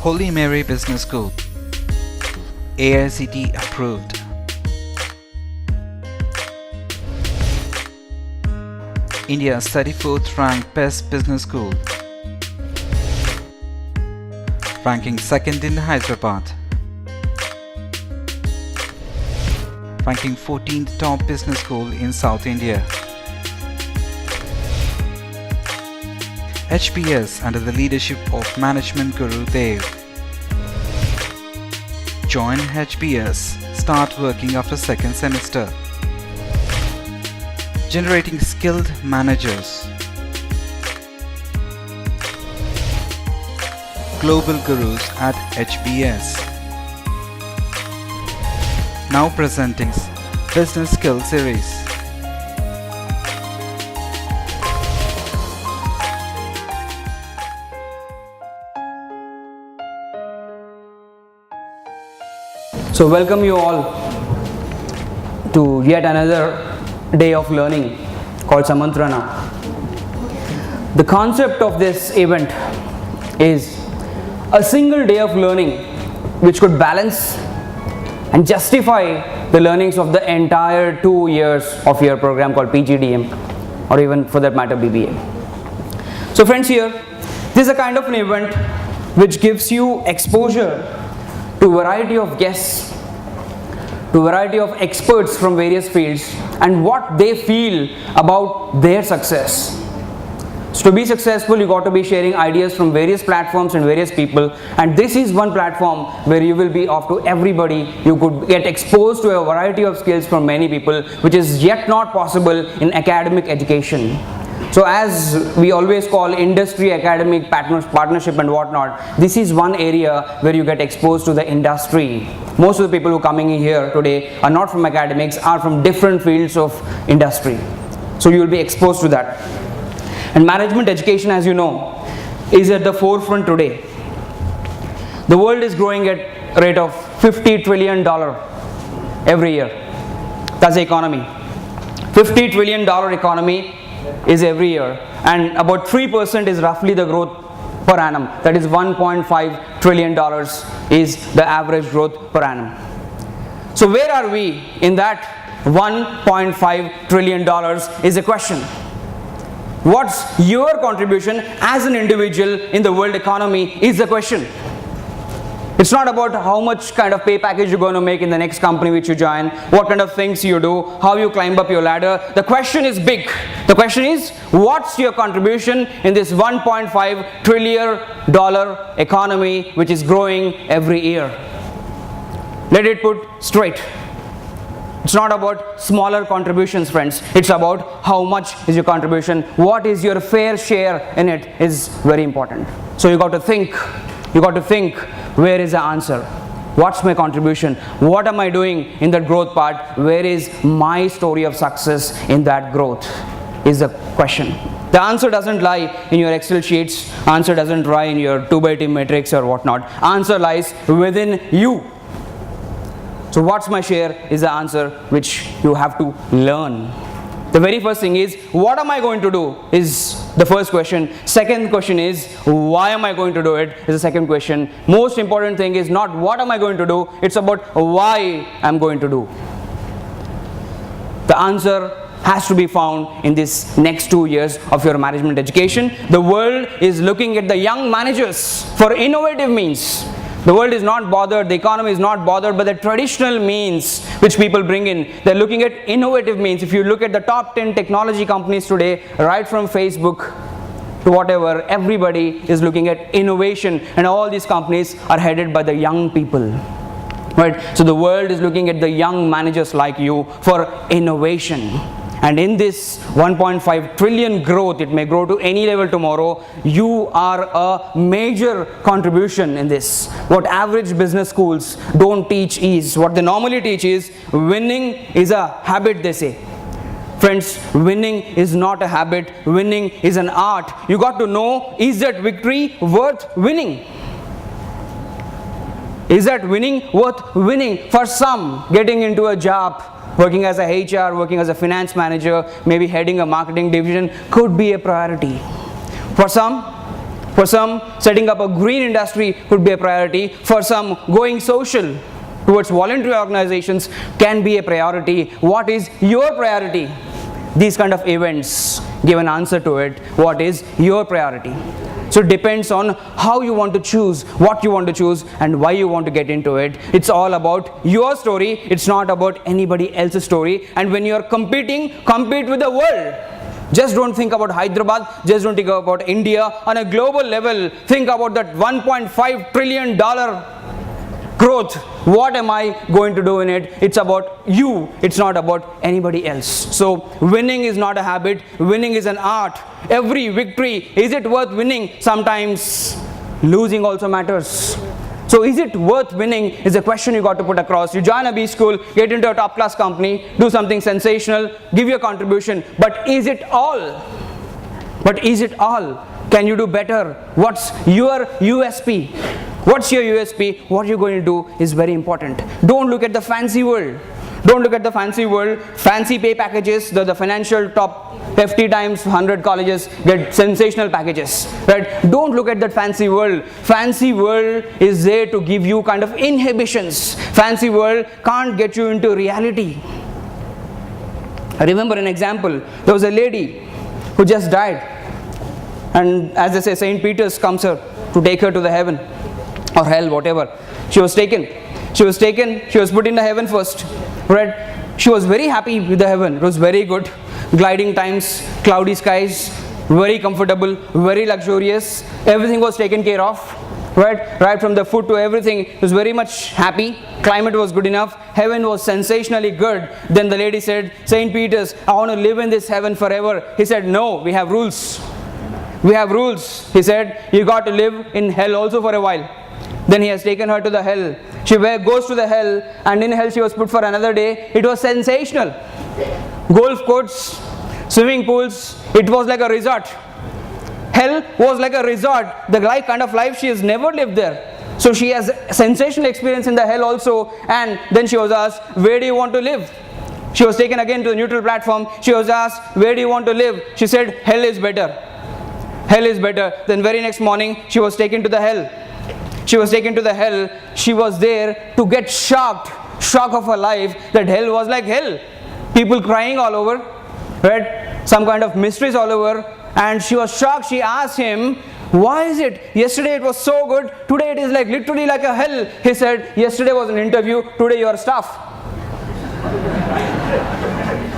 Holy Mary Business School, AICTE approved. India's 34th ranked best business school, ranking 2nd in Hyderabad, ranking 14th top business school in South India. HBS under the leadership of Management Guru Dev. Join HBS, start working after second semester. Generating skilled managers. Global Gurus at HBS. Now presenting Business Skill Series. So welcome you all to yet another day of learning called Samantrana. The concept of this event is a single day of learning which could balance and justify the learnings of the entire 2 years of your program called PGDM, or even for that matter BBA. So friends, here this is a kind of an event which gives you exposure to a variety of guests, to a variety of experts from various fields, and what they feel about their success. So to be successful, you got to be sharing ideas from various platforms and various people, and this is one platform where you will be off to everybody. You could get exposed to a variety of skills from many people, which is yet not possible in academic education. So as we always call industry academic partnership and whatnot, this is one area where you get exposed to the industry. Most of the people who are coming in here today are not from academics, are from different fields of industry. So you will be exposed to that. And management education, as you know, is at the forefront today. The world is growing at a rate of $50 trillion every year. That's the economy. $50 trillion economy is every year, and about 3% is roughly the growth per annum. That is $1.5 trillion is the average growth per annum. So where are we in that $1.5 trillion is a question. What's your contribution as an individual in the world economy is the question. It's not about how much kind of pay package you're going to make in the next company which you join, what kind of things you do, how you climb up your ladder. The question is big. The question is, what's your contribution in this $1.5 trillion economy which is growing every year? Let it put straight. It's not about smaller contributions, friends. It's about how much is your contribution. What is your fair share in it is very important. So you got to think. You got to think, where is the answer? What's my contribution? What am I doing in that growth part? Where is my story of success in that growth is the question. The answer doesn't lie in your Excel sheets. Answer doesn't lie in your 2x2 matrix or whatnot. Answer lies within you. So what's my share is the answer which you have to learn. The very first thing is, what am I going to do is the first question. Second question is, why am I going to do it is the second question. Most important thing is not what am I going to do, it's about why I'm going to do. The answer has to be found in this next 2 years of your management education. The world is looking at the young managers for innovative means. The world is not bothered, the economy is not bothered by the traditional means which people bring in. They're looking at innovative means. If you look at the top 10 technology companies today, right from Facebook to whatever, everybody is looking at innovation, and all these companies are headed by the young people. Right? So the world is looking at the young managers like you for innovation. And in this 1.5 trillion growth, it may grow to any level tomorrow, you are a major contribution in this. What average business schools don't teach is, what they normally teach is, winning is a habit, they say. Friends, winning is not a habit, winning is an art. You got to know, is that victory worth winning? Is that winning worth winning? For some, getting into a job, working as a HR, working as a finance manager, maybe heading a marketing division could be a priority. For some, For some, setting up a green industry could be a priority. For some, going social towards voluntary organizations can be a priority. What is your priority? These kind of events give an answer to it. What is your priority? So it depends on how you want to choose, what you want to choose, and why you want to get into it. It's all about your story. It's not about anybody else's story. And when you're competing, compete with the world. Just don't think about Hyderabad. Just don't think about India. On a global level, think about that $1.5 trillion growth. What am I going to do in it? It's about you. It's not about anybody else. So winning is not a habit. Winning is an art. Every victory, is it worth winning? Sometimes losing also matters. So is it worth winning is a question you got to put across. You join a B school, get into a top class company, do something sensational, give your contribution. But is it all? But is it all? Can you do better? What's your USP? What's your USP? What you're going to do is very important. Don't look at the fancy world. Don't look at the fancy world. Fancy pay packages, the financial top 50 times 100 colleges get sensational packages, right? Don't look at that fancy world. Fancy world is there to give you kind of inhibitions. Fancy world can't get you into reality. I remember an example. There was a lady who just died, and as they say, St. Peter's comes her to take her to the heaven or hell, whatever. She was taken. She was put in the heaven first, right? She was very happy with the heaven. It was very good. Gliding times, cloudy skies, very comfortable, very luxurious. Everything was taken care of, right from the food to everything. It was very much happy. Climate was good enough. Heaven was sensationally good. Then the lady said, St. Peter's, I want to live in this heaven forever. He said, no, we have rules. We have rules. He said, you got to live in hell also for a while. Then he has taken her to the hell. She goes to the hell, and in hell she was put for another day. It was sensational. Golf courts, swimming pools, it was like a resort. Hell was like a resort. The kind of life she has never lived there. So she has sensational experience in the hell also. And then she was asked, where do you want to live? She was taken again to the neutral platform. She was asked, where do you want to live? She said, hell is better. Hell is better. Then very next morning, she was taken to the hell. She was taken to the hell. She was there to get shock of her life that hell was like hell. People crying all over, right? Some kind of mysteries all over. And she was shocked. She asked him, why is it? Yesterday it was so good. Today it is like literally like a hell. He said, yesterday was an interview. Today you are staff.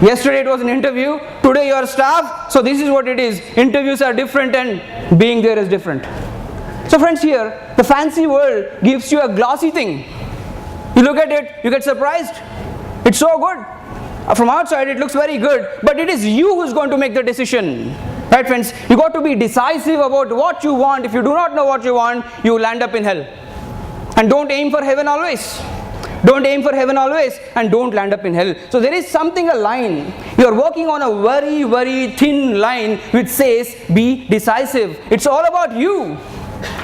Yesterday it was an interview. Today you are staff. So this is what it is. Interviews are different and being there is different. So friends, here, the fancy world gives you a glossy thing. You look at it, you get surprised. It's so good. From outside, it looks very good, but it is you who's going to make the decision. Right, friends? You got to be decisive about what you want. If you do not know what you want, you will end up in hell. And don't aim for heaven always. Don't aim for heaven always, and don't land up in hell. So there is something, a line. You are working on a very, very thin line which says, be decisive. It's all about you.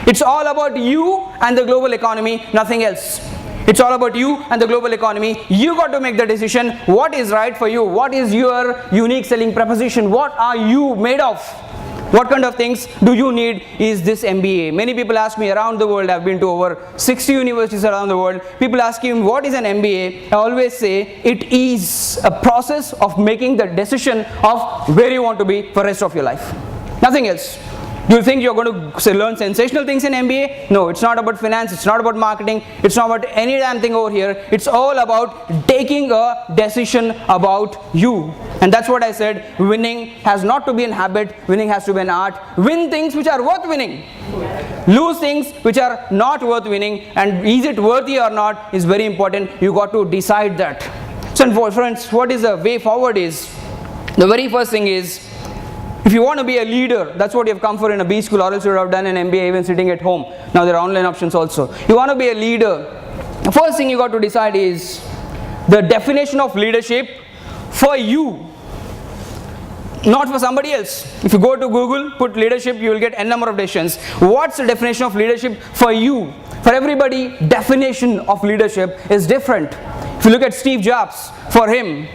It's all about you and the global economy, nothing else. It's all about you and the global economy. You got to make the decision what is right for you. What is your unique selling proposition? What are you made of? What kind of things do you need is this MBA? Many people ask me around the world. I've been to over 60 universities around the world. People ask me, what is an MBA? I always say it is a process of making the decision of where you want to be for the rest of your life. Nothing else. Do you think you're going to learn sensational things in MBA? No, it's not about finance, it's not about marketing, it's not about any damn thing over here. It's all about taking a decision about you. And that's what I said, winning has not to be a habit, winning has to be an art. Win things which are worth winning. Lose things which are not worth winning, and is it worthy or not is very important. You got to decide that. So friends, what is the way forward is, the very first thing is, if you want to be a leader, that's what you have come for in a B school, or else you would have done an MBA even sitting at home. Now there are online options also. You want to be a leader. The first thing you got to decide is the definition of leadership for you, not for somebody else. If you go to Google, put leadership, you will get n number of definitions. What's the definition of leadership for you? For everybody, definition of leadership is different. If you look at Steve Jobs, for him,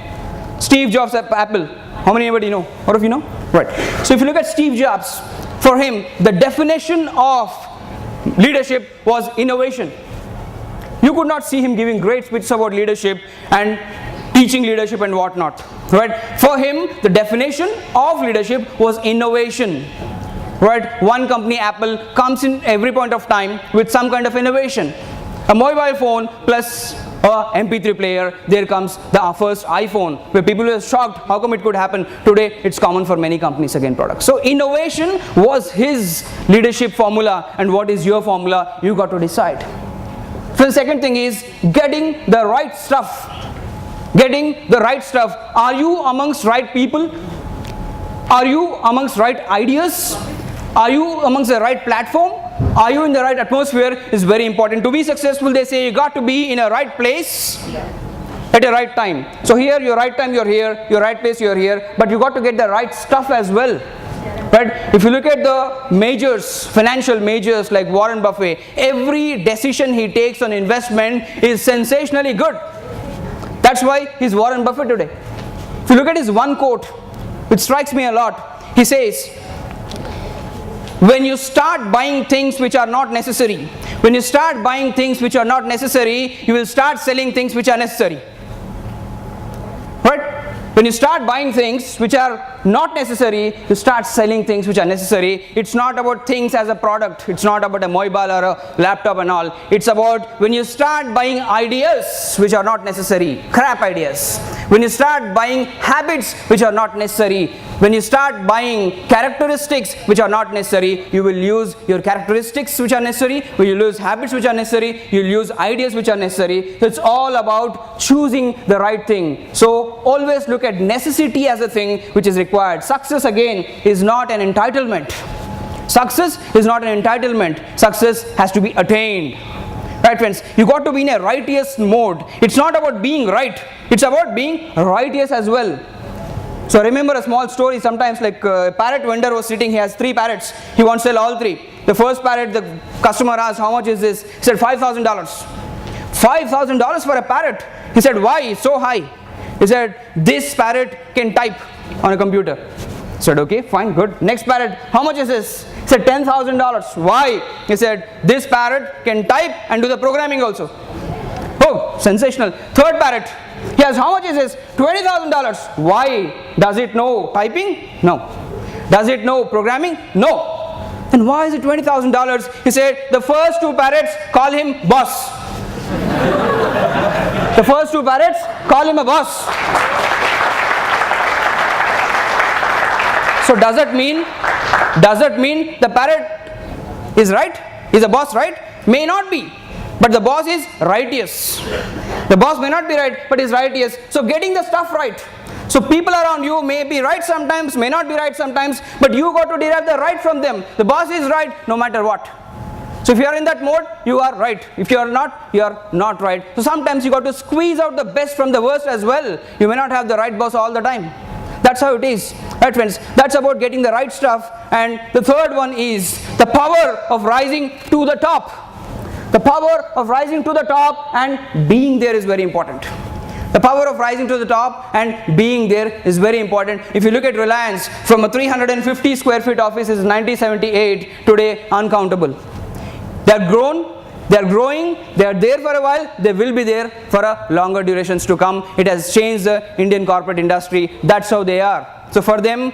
Steve Jobs at Apple, how many anybody know? What of you know? Right. So if you look at Steve Jobs, For him, the definition of leadership was innovation. You could not see him giving great speeches about leadership and teaching leadership and whatnot. Right? For him, the definition of leadership was innovation. Right? One company, Apple, comes in every point of time with some kind of innovation. A mobile phone plus a MP3 player, there comes the first iPhone, where people were shocked how come it could happen. Today it's common for many companies again products. So innovation was his leadership formula, and what is your formula? You got to decide. So the second thing is getting the right stuff. Getting the right stuff. Are you amongst right people? Are you amongst right ideas? Are you amongst the right platform? Are you in the right atmosphere is very important. To be successful, they say you got to be in a right place at a right time. So here, your right time, you're here, your right place, you're here, but you got to get the right stuff as well. Right? If you look at the majors, financial majors like Warren Buffett, every decision he takes on investment is sensationally good. That's why he's Warren Buffett today. If you look at his one quote, which strikes me a lot, he says, when you start buying things which are not necessary, when you start buying things which are not necessary, you will start selling things which are necessary. Right? When you start buying things which are not necessary, you start selling things which are necessary. It's not about things as a product. It's not about a mobile or a laptop and all. It's about when you start buying ideas which are not necessary, crap ideas. When you start buying habits which are not necessary, when you start buying characteristics which are not necessary, you will use your characteristics which are necessary, when you lose habits which are necessary, you'll use ideas which are necessary. So it's all about choosing the right thing. So always look at necessity as a thing which is required. Success again is not an entitlement. Success is not an entitlement. Success has to be attained. Right, friends? You got to be in a righteous mode. It's not about being right. It's about being righteous as well. So I remember a small story sometimes, like a parrot vendor was sitting, he has 3 parrots, he wants to sell all 3. The first parrot, the customer asked, how much is this? He said $5,000. $5,000 for a parrot. He said, why? It's so high. He said, this parrot can type on a computer. He said, okay, fine, good. Next parrot, how much is this? He said, $10,000. Why? He said, this parrot can type and do the programming also. Oh, sensational. Third parrot, yes, how much is this? $20,000. Why? Does it know typing? No. Does it know programming? No. Then why is it $20,000? He said, the first 2 parrots call him boss. The first 2 parrots call him a boss. So does it mean the parrot is right? Is a boss right? May not be. But the boss is righteous. The boss may not be right, but is righteous. So getting the stuff right. So people around you may be right sometimes, may not be right sometimes, but you got to derive the right from them. The boss is right no matter what. So if you are in that mode, you are right. If you are not right. So sometimes you got to squeeze out the best from the worst as well. You may not have the right boss all the time. That's how it is. Right, friends? That's about getting the right stuff. And the third one is the power of rising to the top. The power of rising to the top and being there is very important. The power of rising to the top and being there is very important. If you look at Reliance, from a 350 square feet office in 1978, today uncountable. They are grown, they are growing, they are there for a while, they will be there for a longer durations to come. It has changed the Indian corporate industry. That's how they are. So for them,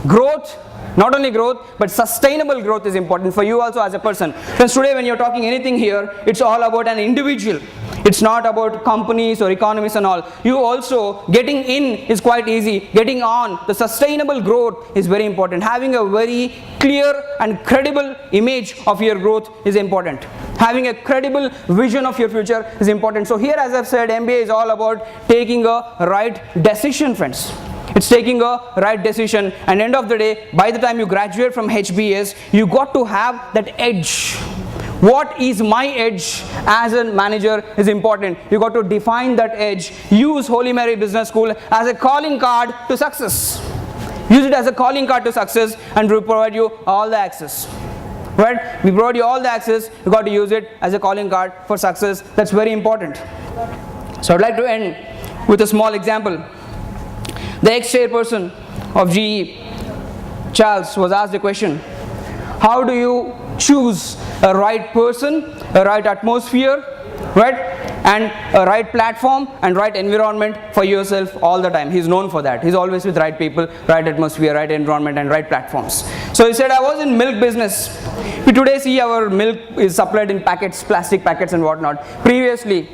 growth, not only growth, but sustainable growth is important for you also as a person. Friends, today when you're talking anything here, it's all about an individual. It's not about companies or economies and all. You also, getting in is quite easy. Getting on, the sustainable growth is very important. Having a very clear and credible image of your growth is important. Having a credible vision of your future is important. So here, as I've said, MBA is all about taking a right decision, friends. It's taking a right decision, and end of the day, by the time you graduate from HBS, you got to have that edge. What is my edge as a manager is important. You got to define that edge. Use Holy Mary Business School as a calling card to success. Use it as a calling card to success, and we provide you all the access. Right? We provide you all the access. You got to use it as a calling card for success. That's very important. So I'd like to end with a small example. The ex-chairperson of GE, Charles, was asked a question. How do you choose a right person, a right atmosphere, right, and a right platform and right environment for yourself all the time? He's known for that. He's always with right people, right atmosphere, right environment, and right platforms. So he said, I was in milk business. We today see our milk is supplied in packets, plastic packets and whatnot. Previously,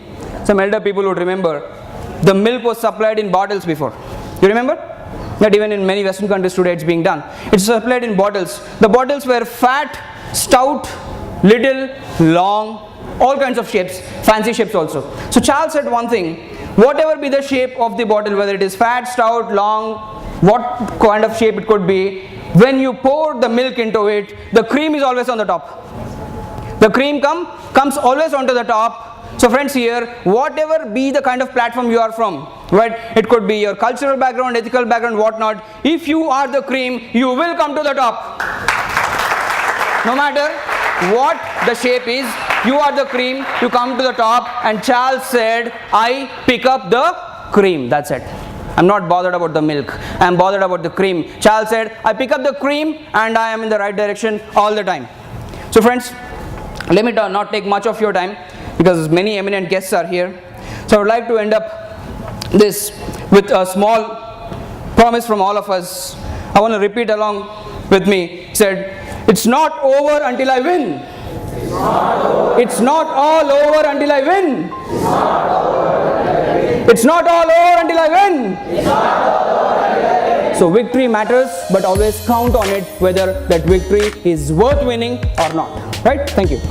some elder people would remember, the milk was supplied in bottles before. You remember? That even in many Western countries today it's being done. It's supplied in bottles. The bottles were fat, stout, little, long, all kinds of shapes, fancy shapes also. So Charles said one thing, whatever be the shape of the bottle, whether it is fat, stout, long, what kind of shape it could be, when you pour the milk into it, the cream is always on the top. The cream comes always onto the top. So friends, here, whatever be the kind of platform you are from, right, it could be your cultural background, ethical background, whatnot, if you are the cream, you will come to the top. No matter what the shape is, you are the cream, you come to the top. And Charles said, I pick up the cream. That's it. I'm not bothered about the milk, I'm bothered about the cream. Charles said, I pick up the cream and I am in the right direction all the time. So friends, let me not take much of your time because many eminent guests are here. So I would like to end up this with a small promise from all of us. I want to repeat along with me. He said, it's not over until I win. It's not all over until I win. It's not all over until I win. So victory matters, but always count on it whether that victory is worth winning or not. Right? Thank you.